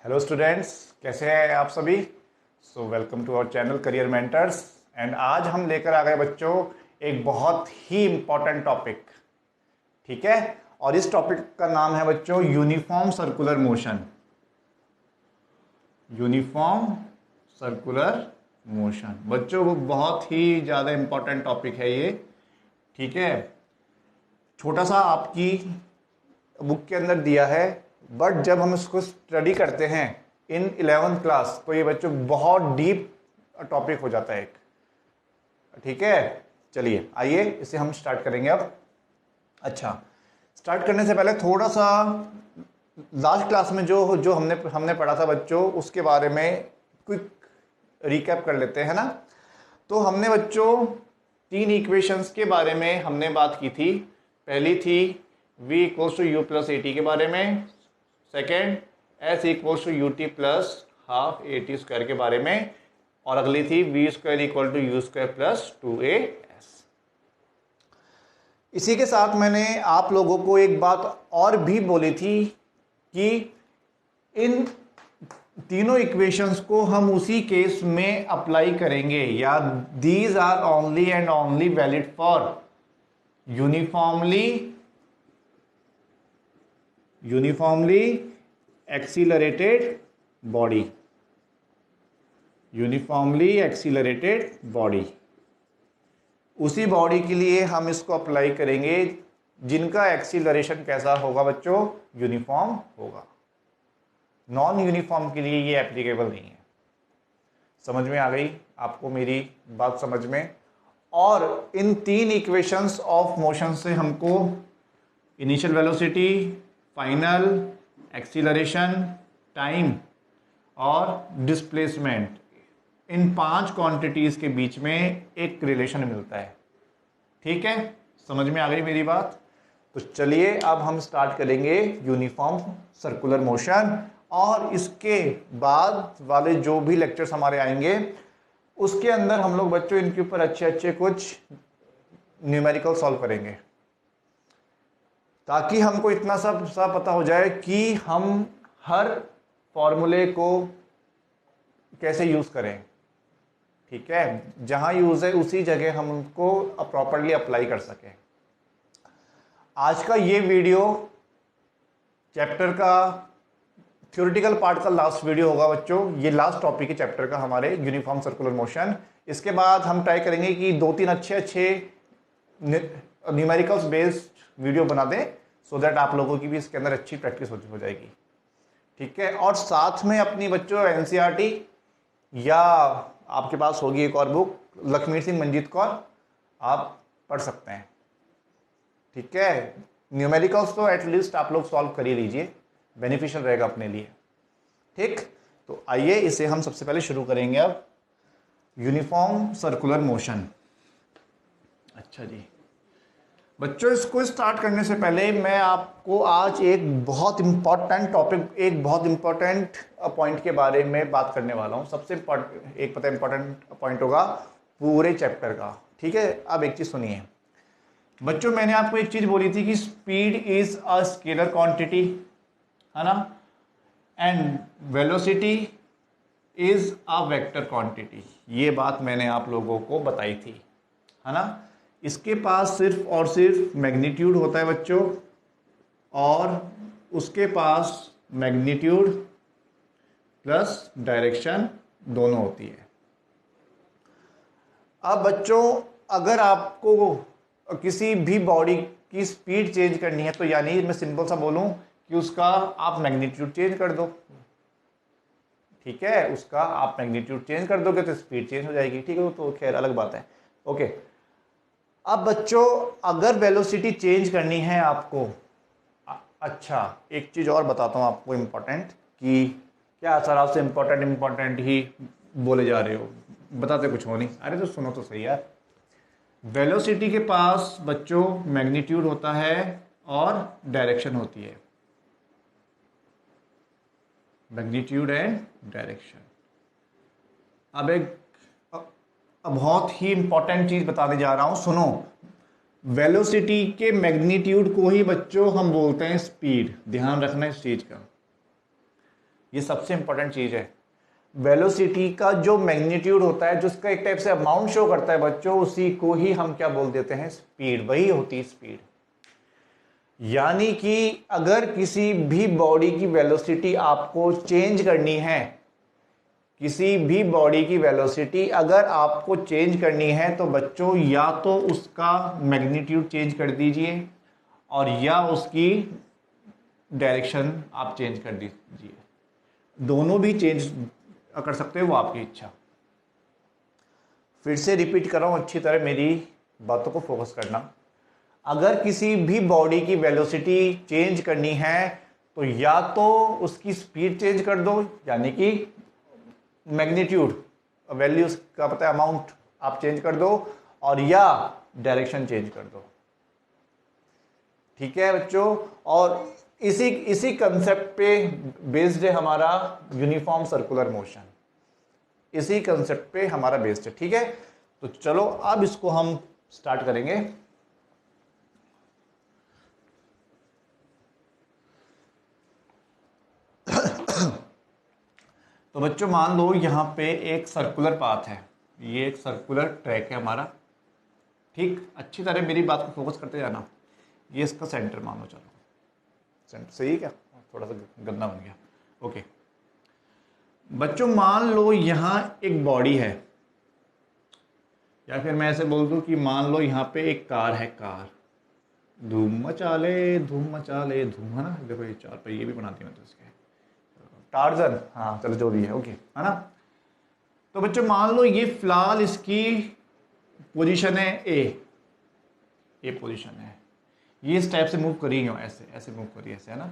Hello students, कैसे हैं आप सभी। Welcome to our channel career mentors. And आज हम लेकर आ गए बच्चों एक बहुत ही इम्पॉर्टेंट टॉपिक। ठीक है, और इस टॉपिक का नाम है बच्चों uniform circular motion. Uniform circular motion बच्चों वो बहुत ही ज़्यादा इम्पॉर्टेंट टॉपिक है ये। ठीक है, छोटा सा आपकी बुक के अंदर दिया है, बट जब हम इसको स्टडी करते हैं इन 11th क्लास तो ये बच्चों बहुत डीप टॉपिक हो जाता है एक। ठीक है, चलिए आइए इसे हम स्टार्ट करेंगे अब। अच्छा, स्टार्ट करने से पहले थोड़ा सा लास्ट क्लास में जो जो हमने पढ़ा था बच्चों, उसके बारे में क्विक रिकैप कर लेते हैं ना। तो हमने बच्चों तीन इक्वेशंस के बारे में हमने बात की थी। पहली थी v equals to U plus A T के बारे में, second s equals to U T plus half A T square के बारे में, और अगली थी V square equal to U square plus 2as। इसी के साथ मैंने आप लोगों को एक बात और भी बोली थी कि इन तीनों इक्वेशंस को हम उसी केस में अप्लाई करेंगे, या these are only and only valid for uniformly accelerated body. Uniformly accelerated body, उसी बॉडी के लिए हम इसको अप्लाई करेंगे जिनका एक्सीलरेशन कैसा होगा बच्चों, यूनिफॉर्म होगा। नॉन यूनिफॉर्म के लिए ये एप्लीकेबल नहीं है। समझ में आ गई आपको मेरी बात समझ में। और इन तीन इक्वेशंस ऑफ मोशन से हमको initial velocity, final acceleration, time और डिस्प्लेसमेंट, इन पांच क्वांटिटीज के बीच में एक रिलेशन मिलता है। ठीक है, समझ में आ गई मेरी बात। तो चलिए अब हम स्टार्ट करेंगे यूनिफॉर्म सर्कुलर मोशन, और इसके बाद वाले जो भी लेक्चर्स हमारे आएंगे उसके अंदर हम लोग बच्चों इनके ऊपर अच्छे अच्छे कुछ न्यूमेरिकल सॉल्व करेंगे, ताकि हमको इतना सब पता हो जाए कि हम हर फॉर्मूले को कैसे यूज करें। ठीक है, जहां यूज है उसी जगह हम उनको प्रॉपरली अप्लाई कर सकें। आज का ये वीडियो चैप्टर का थ्योरेटिकल पार्ट का लास्ट वीडियो होगा बच्चों। ये लास्ट टॉपिक है चैप्टर का हमारे यूनिफॉर्म सर्कुलर मोशन। इसके बाद हम ट्राई करेंगे कि दो तीन अच्छे न्यूमेरिकल्स बेस्ड वीडियो बना दें, सो दैट आप लोगों की भी इसके अंदर अच्छी प्रैक्टिस हो जाएगी। ठीक है, और साथ में अपनी बच्चों एनसीईआरटी या आपके पास होगी एक और बुक लक्ष्मी सिंह मंजीत कौर, आप पढ़ सकते हैं। ठीक है, न्यूमेरिकल्स तो एटलीस्ट आप लोग सॉल्व कर ही लीजिए, बेनिफिशियल रहेगा अपने लिए। ठीक, तो आइए इसे हम सबसे पहले शुरू करेंगे अब, यूनिफॉर्म सर्कुलर मोशन। अच्छा जी बच्चों, इसको स्टार्ट करने से पहले मैं आपको आज एक बहुत इंपॉर्टेंट टॉपिक, एक बहुत इंपॉर्टेंट पॉइंट के बारे में बात करने वाला हूँ। सबसे एक पता इंपॉर्टेंट पॉइंट होगा पूरे चैप्टर का। ठीक है, अब एक चीज सुनिए बच्चों, मैंने आपको एक चीज बोली थी कि speed is a scalar quantity, है ना, and velocity is a vector quantity. ये बात मैंने आप लोगों को बताई थी, है ना। इसके पास सिर्फ और सिर्फ मैग्नीट्यूड होता है बच्चों, और उसके पास मैग्नीट्यूड प्लस डायरेक्शन दोनों होती है। अब बच्चों, अगर आपको किसी भी बॉडी की स्पीड चेंज करनी है, तो यानी मैं सिंपल सा बोलूं कि उसका आप मैग्नीट्यूड चेंज कर दो। ठीक है, उसका आप मैग्नीट्यूड चेंज कर दोगे तो स्पीड चेंज हो जाएगी। ठीक है, तो खैर अलग बात है। ओके, अब बच्चों अगर वेलोसिटी चेंज करनी है आपको, अच्छा एक चीज और बताता हूं आपको इंपॉर्टेंट, कि क्या सर आपसे इंपॉर्टेंट ही बोले जा रहे हो, बताते कुछ हो नहीं। अरे तो सुनो तो सही यार। वेलोसिटी के पास बच्चों मैग्नीट्यूड होता है और डायरेक्शन होती है, मैग्नीट्यूड एंड डायरेक्शन। अब बहुत ही इंपॉर्टेंट चीज बताने जा रहा हूं, सुनो। वेलोसिटी के मैग्नीट्यूड को ही बच्चों हम बोलते हैं स्पीड, ध्यान रखना इस चीज का। ये सबसे इंपॉर्टेंट चीज है। वेलोसिटी का जो मैग्नीट्यूड होता है, जो उसका एक टाइप से अमाउंट शो करता है बच्चों, उसी को ही हम क्या बोल देते हैं, स्पीड। वही होती है स्पीड। यानी कि अगर किसी भी बॉडी की वेलोसिटी आपको चेंज करनी है, किसी भी बॉडी की वेलोसिटी अगर आपको चेंज करनी है, तो बच्चों या तो उसका मैग्नीट्यूड चेंज कर दीजिए और या उसकी डायरेक्शन आप चेंज कर दीजिए। दोनों भी चेंज कर सकते हो, वो आपकी इच्छा। फिर से रिपीट कर रहा हूं, अच्छी तरह मेरी बातों को फोकस करना। अगर किसी भी बॉडी की वेलोसिटी चेंज करनी है, तो या तो उसकी स्पीड चेंज कर दो, यानी कि मैग्नीट्यूड वैल्यूज का पता है अमाउंट आप चेंज कर दो, और या डायरेक्शन चेंज कर दो। ठीक है बच्चों, और इसी कंसेप्ट पे बेस्ड है हमारा यूनिफॉर्म सर्कुलर मोशन। इसी कंसेप्ट पे हमारा बेस्ड है। ठीक है, तो चलो अब इसको हम स्टार्ट करेंगे। तो बच्चों मान लो यहां पे एक सर्कुलर पाथ है, ये एक सर्कुलर ट्रैक है हमारा। ठीक, अच्छी तरह मेरी बात को फोकस करते जाना। ये इसका सेंटर मान लो, चलो सेंटर सही है क्या, थोड़ा सा गंदा बन गया। ओके बच्चों, मान लो यहां एक बॉडी है, या फिर मैं ऐसे बोल दूं कि मान लो यहां पे एक कार है। कार धूम मचा ले धूम मचा ले धूम, है ना। देखो ये चार पहिए भी बनाती है, तो इसके टार्जन, हाँ चलो जो भी है, ओके है ना। तो बच्चों मान लो ये फिलहाल इसकी पोजीशन है ए पोजीशन है। ये इस टाइप से मूव करी हो, ऐसे ऐसे मूव करी, ऐसे, है ना।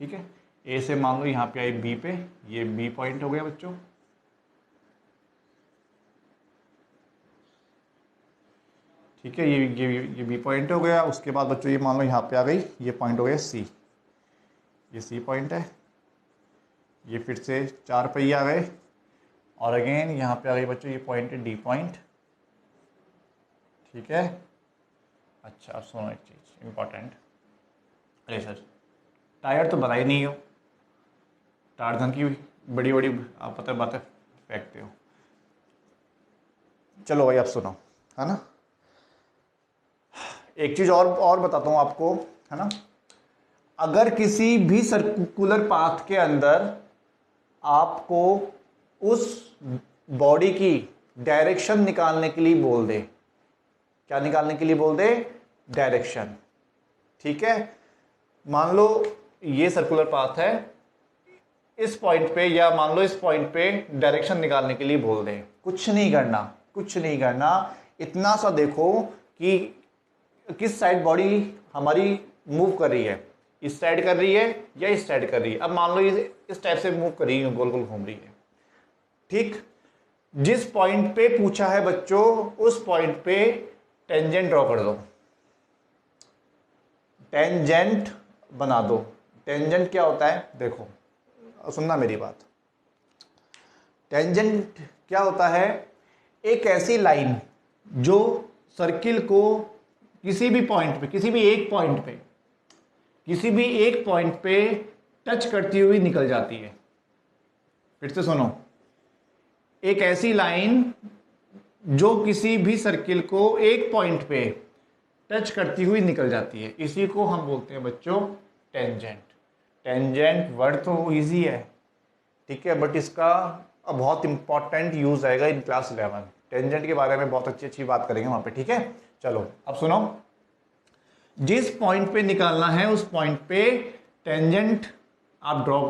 ठीक है, ए से मान लो यहाँ पे आई बी पे, ये बी पॉइंट हो गया बच्चों। ठीक है, ये बी पॉइंट हो गया। उसके बाद बच्चों ये मान लो यहाँ पे आ गई, ये पॉइंट हो गया सी, ये सी पॉइंट है। ये फिर से चार पहिए आ गए, और अगेन यहाँ पे आ गई बच्चों ये पॉइंट है डी पॉइंट। ठीक है, अच्छा अब सुनो एक चीज़ इम्पॉर्टेंट। अरे सर टायर तो बना ही नहीं हो, टार्जन की बड़ी बड़ी आप पता बातें फेंकते हो। चलो भाई आप सुनो, है ना। एक चीज़ और बताता हूँ आपको, है ना। अगर किसी भी सर्कुलर पाथ के अंदर आपको उस बॉडी की डायरेक्शन निकालने के लिए बोल दे, क्या निकालने के लिए बोल दे, डायरेक्शन। ठीक है, मान लो ये सर्कुलर पाथ है, इस पॉइंट पे या मान लो इस पॉइंट पे डायरेक्शन निकालने के लिए बोल दें। कुछ नहीं करना, कुछ नहीं करना, इतना सा देखो कि किस साइड बॉडी हमारी मूव कर रही है, इस साइड कर रही है या इस साइड कर रही है। अब मान लो ये इस टाइप से मूव कर रही है, गोल गोल घूम रही है। ठीक, जिस पॉइंट पे पूछा है बच्चों, उस पॉइंट पे टेंजेंट ड्रॉ कर दो, टेंजेंट बना दो। टेंजेंट क्या होता है, देखो सुनना मेरी बात। टेंजेंट क्या होता है, एक ऐसी लाइन जो सर्किल को किसी भी पॉइंट पे, किसी भी एक पॉइंट पे, किसी भी एक पॉइंट पे टच करती हुई निकल जाती है। फिर से सुनो, एक ऐसी लाइन जो किसी भी सर्किल को एक पॉइंट पे टच करती हुई निकल जाती है, इसी को हम बोलते हैं बच्चों टेंजेंट। टेंजेंट वर्ड तो इजी है, ठीक है, बट इसका बहुत इंपॉर्टेंट यूज आएगा इन क्लास 11। टेंजेंट के बारे में बहुत अच्छी अच्छी बात करेंगे वहां पे। ठीक है, चलो अब सुनो, जिस पॉइंट पे निकालना है उस पॉइंट पे टेंजेंट आप ड्रॉ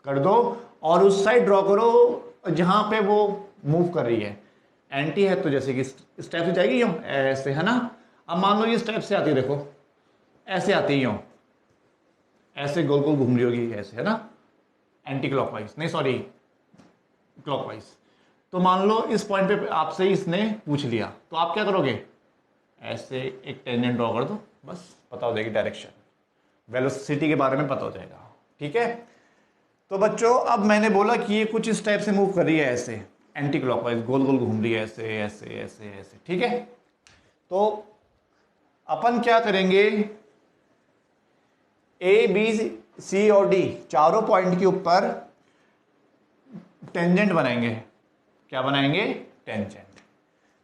कर दो, और उस साइड ड्रॉ करो जहां पे वो मूव कर रही है। एंटी है तो जैसे कि इस टाइप से जाएगी यूं, ऐसे, है ना। अब मान लो ये इस टाइप से आती है, देखो ऐसे आती है यूं, ऐसे गोल गोल घूम रही होगी ऐसे, है ना, एंटी क्लॉकवाइज, नहीं सॉरी क्लॉकवाइज। तो मान लो इस पॉइंट पे आपसे इसने पूछ लिया, तो आप क्या करोगे, ऐसे एक टेंजेंट ड्रॉ कर दो, बस पता हो जाएगी डायरेक्शन, वेलोसिटी के बारे में पता हो जाएगा। ठीक है, तो बच्चों अब मैंने बोला कि ये कुछ इस टाइप से मूव कर रही है, ऐसे एंटी क्लॉकवाइज गोल गोल घूम रही है, ऐसे ऐसे ऐसे ऐसे। ठीक है, तो अपन क्या करेंगे, ए बी सी और डी चारों पॉइंट के ऊपर टेंजेंट बनाएंगे। क्या बनाएंगे? टेंजेंट।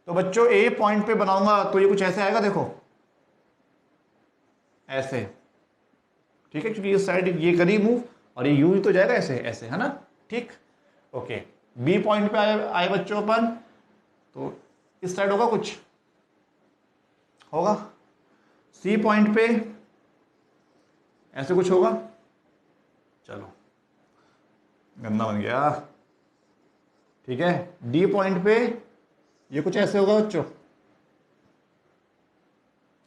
तो बच्चों ए पॉइंट पे बनाऊंगा तो ये कुछ ऐसे आएगा, देखो ऐसे, ठीक है, क्योंकि इस साइड ये करी मूव और ये यू ही तो जाएगा ऐसे ऐसे, है ना, ठीक। ओके, बी पॉइंट पे आए बच्चों अपन, तो इस साइड होगा, कुछ होगा। सी पॉइंट पे ऐसे कुछ होगा, चलो गंदा बन गया, ठीक है। डी पॉइंट पे ये कुछ ऐसे होगा बच्चों।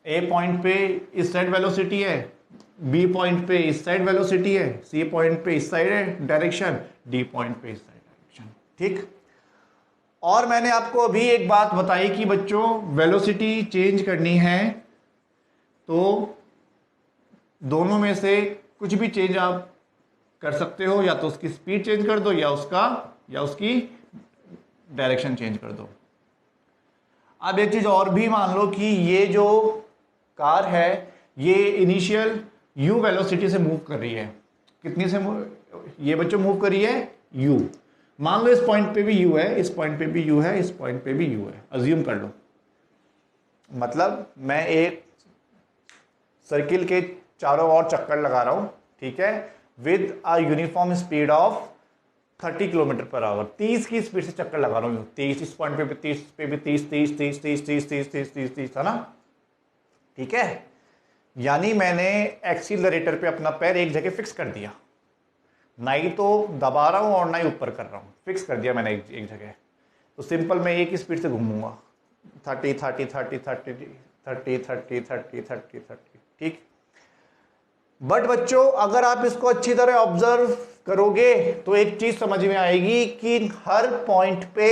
ए पॉइंट पे इस साइड वेलोसिटी है, बी पॉइंट पे इस साइड वेलोसिटी है, सी पॉइंट पे इस साइड है डायरेक्शन, डी पॉइंट पे इस साइड डायरेक्शन, ठीक। और मैंने आपको अभी एक बात बताई कि बच्चों वेलोसिटी चेंज करनी है तो दोनों में से कुछ भी चेंज आप कर सकते हो, या तो उसकी स्पीड चेंज कर दो या उसकी डायरेक्शन चेंज कर दो। अब एक चीज और भी मान लो कि ये जो कार है ये इनिशियल u वेलोसिटी से मूव कर रही है। कितनी से ये बच्चों मूव कर रही है? u। मान लो इस पॉइंट पे भी u है, इस पॉइंट पे भी u है, इस पॉइंट पे भी u है, अज्यूम कर लो। मतलब मैं एक सर्किल के चारों ओर चक्कर लगा रहा हूं, ठीक है, with a uniform speed of 30 kilometre per hour. 30 की स्पीड से चक्कर लगा रहा हूँ, 30 इस पॉइंट पे भी 30 पे भी 30 30 30 30 30 30 30 30 30 था ना, ठीक है। यानी मैंने एक्सीलरेटर पे अपना पैर एक जगह फिक्स कर दिया, ना ही तो दबा रहा हूँ और ना ही ऊपर कर रहा हूँ, फिक्स कर दिया मैंने एक जगह। तो सिंपल मैं एक ही स्पीड से घूमूंगा, 30 30 30 30 30 30 30 30 30, ठीक। बट बच्चों अगर आप इसको अच्छी तरह ऑब्जर्व करोगे तो एक चीज समझ में आएगी कि हर पॉइंट पे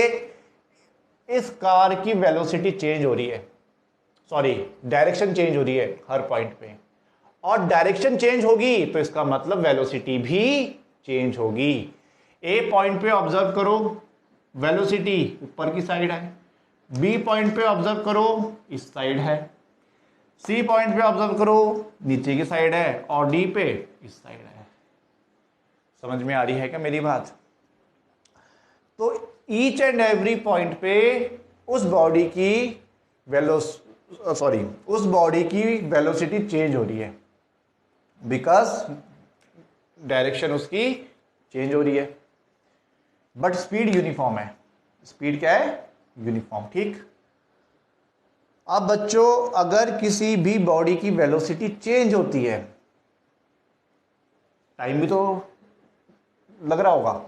इस कार की वेलोसिटी चेंज हो रही है, सॉरी डायरेक्शन चेंज हो रही है हर पॉइंट पे, और डायरेक्शन चेंज होगी तो इसका मतलब वेलोसिटी भी चेंज होगी। ए पॉइंट पे ऑब्जर्व करो, वेलोसिटी ऊपर की साइड है, बी पॉइंट पे ऑब्जर्व करो इस साइड है, सी पॉइंट पे ऑब्जर्व करो नीचे की साइड है, और डी पे इस साइड है। समझ में आ रही है क्या मेरी बात? तो ईच एंड एवरी पॉइंट पे उस बॉडी की वेलोसिटी चेंज हो रही है, बिकॉज डायरेक्शन उसकी चेंज हो रही है, बट स्पीड यूनिफॉर्म है। स्पीड क्या है? यूनिफॉर्म, ठीक। अब बच्चों अगर किसी भी बॉडी की वेलोसिटी चेंज होती है, टाइम भी तो लग रहा होगा।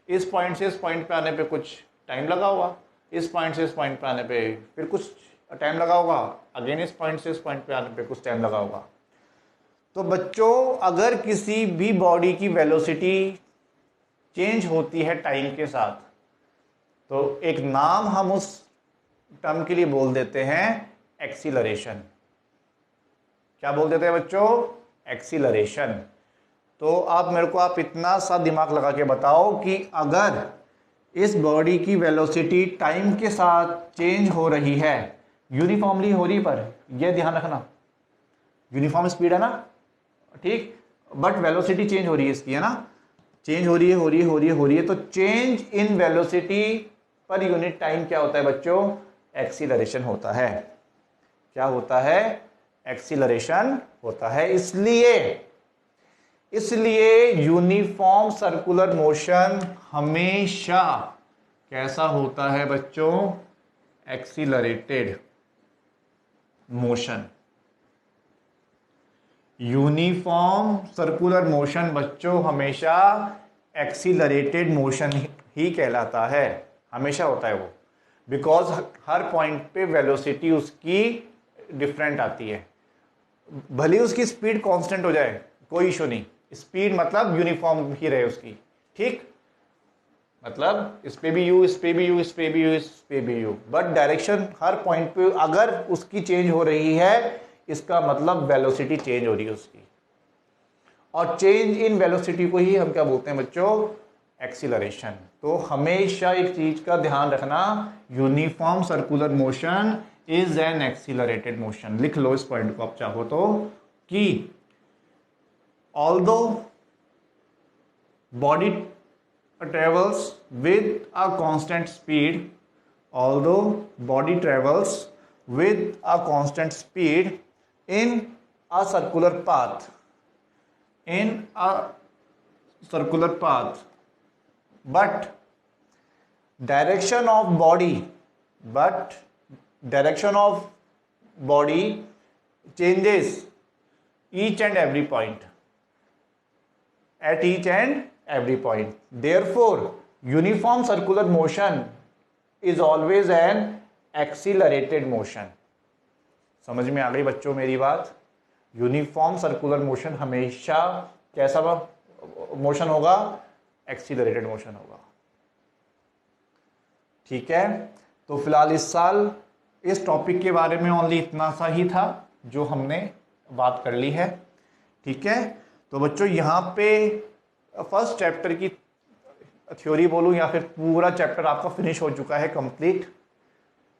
इस पॉइंट से इस पॉइंट पे आने पे कुछ टाइम लगा होगा, इस पॉइंट से इस पॉइंट पे आने पे फिर कुछ टाइम लगा होगा, अगेन इस पॉइंट से इस पॉइंट पे आने पे कुछ टाइम लगा होगा। तो बच्चों अगर किसी भी बॉडी की वेलोसिटी चेंज होती है टाइम के साथ, तो एक नाम हम उस टर्म के लिए बोल देते हैं एक्सीलरेशन। क्या बोल देते हैं बच्चों? एक्सीलरेशन। तो आप मेरे को आप इतना सा दिमाग लगा के बताओ कि अगर इस बॉडी की वेलोसिटी टाइम के साथ चेंज हो रही है, यूनिफॉर्मली हो रही, पर यह ध्यान रखना यूनिफॉर्म स्पीड है ना, ठीक, बट वेलोसिटी चेंज हो रही है इसकी, है ना, चेंज हो रही है, तो change in velocity per unit time क्या होता है बच्चों? एक्सीलरेशन होता है। क्या होता है? एक्सीलरेशन होता है। इसलिए यूनिफॉर्म सर्कुलर मोशन हमेशा कैसा होता है बच्चों? Accelerated motion. Uniform circular motion बच्चों हमेशा एक्सीलरेटेड मोशन ही कहलाता है, हमेशा होता है वो, बिकॉज हर पॉइंट पे वेलोसिटी उसकी डिफरेंट आती है। भले उसकी स्पीड कांस्टेंट हो जाए कोई इशू नहीं, स्पीड मतलब यूनिफॉर्म ही रहे उसकी, ठीक, मतलब इस पे भी यू, इस पे भी यू, इस पे भी यू, इस पे भी you, but direction her point पे अगर उसकी चेंज हो रही है, इसका मतलब वेलोसिटी चेंज हो रही है उसकी। और चेंज इन वेलोसिटी को ही हम क्या बोलते हैं बच्चों? एक्सीलरेशन। तो हमेशा एक चीज का ध्यान रखना, uniform circular motion is an accelerated motion. लिख लो इस पॉइंट को आप चाहो तो, कि although body travels with a constant speed, although body travels with a constant speed in a circular path, but direction of body changes each and every point, at each and every point. Therefore, uniform circular motion is always an accelerated motion. समझ में आ गई बच्चों मेरी बात? Uniform circular motion हमेशा कैसा motion होगा? Accelerated motion होगा। ठीक है, तो फिलहाल इस साल इस टॉपिक के बारे में ओनली इतना सा ही था जो हमने बात कर ली है। ठीक है, तो बच्चों यहाँ पे फर्स्ट चैप्टर की थ्योरी बोलूँ या फिर पूरा चैप्टर आपका फिनिश हो चुका है, कंप्लीट।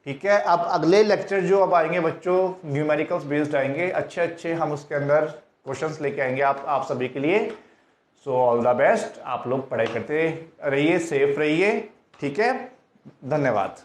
ठीक है, अब अगले लेक्चर जो अब आएंगे बच्चों न्यूमेरिकल्स बेस्ड आएंगे, अच्छे हम उसके अंदर क्वेश्चंस लेके आएंगे आप सभी के लिए। सो ऑल द बेस्ट, आप लोग पढ़ाई करते रहिए, सेफ रहिए। ठीक है, धन्यवाद।